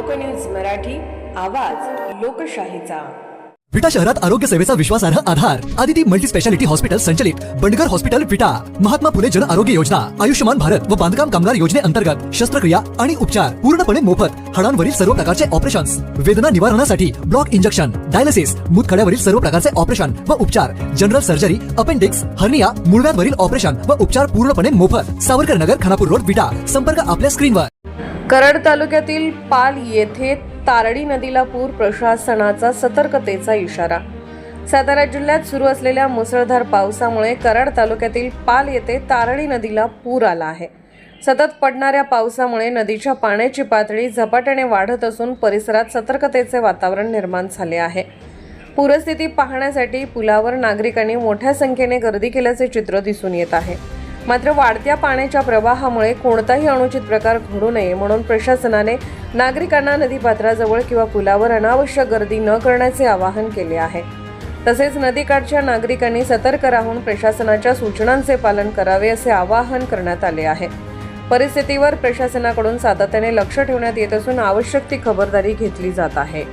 लोकन्यूज मराठी, आवाज लोकशाहीचा। विटा शहरात आरोग्य सेवेचा विश्वासार्ह आधार आदिती मल्टी स्पेशालिटी हॉस्पिटल संचलित बंडगर हॉस्पिटल विटा, महात्मा फुले जन आरोग्य योजना, आयुष्यमान भारत व बांधकाम कामगार योजनेअंतर्गत शस्त्रक्रिया आणि उपचार पूर्णपणे मोफत, हाडांवरील सर्व प्रकारचे ऑपरेशन्स, वेदना निवारणासाठी ब्लॉक इंजेक्शन, डायलिसिस, मूतखड्यावरील सर्व प्रकारचे ऑपरेशन व उपचार, जनरल सर्जरी, अपेंडिक्स, हर्निया, मूळव्याधवरील ऑपरेशन व उपचार पूर्णपणे मोफत। सावरकर नगर, खानापूर रोड, विटा। संपर्क आपल्या स्क्रीनवर। कराड तालुक्यातील पाल येथे तारडी नदीला पूर, प्रशासनाचा सतर्कतेचा इशारा। सातारा जिल्ह्यात सुरू असलेल्या मुसळधार पावसामुळे कराड तालुक्यातील पाल येथे तारडी नदीला पूर आला आहे। सतत पडणाऱ्या पावसामुळे नदीच्या पाण्याची पातळी झपाट्याने वाढत असून परिसरात सतर्कतेचे वातावरण निर्माण झाले आहे। पूरस्थिती पाहण्यासाठी पुलावर नागरिकांनी मोठ्या संख्येने गर्दी केल्याचे चित्र दिसून येत आहे। मात्र वाढत्या पाण्याच्या प्रवाहामुळे कोणताही अनुचित प्रकार घडू नये म्हणून प्रशासनाने नागरिकांना नदीपात्राजवळ किंवा पुलावर अनावश्यक गर्दी न करण्याचे आवाहन केले आहे। तसेच नदीकाठच्या नागरिकांनी सतर्क राहून प्रशासनाच्या सूचनांचे पालन करावे असे आवाहन करण्यात आले आहे। परिस्थितीवर प्रशासनाकडून सातत्याने लक्ष ठेवण्यात येत असून आवश्यक ती खबरदारी घेतली जात आहे।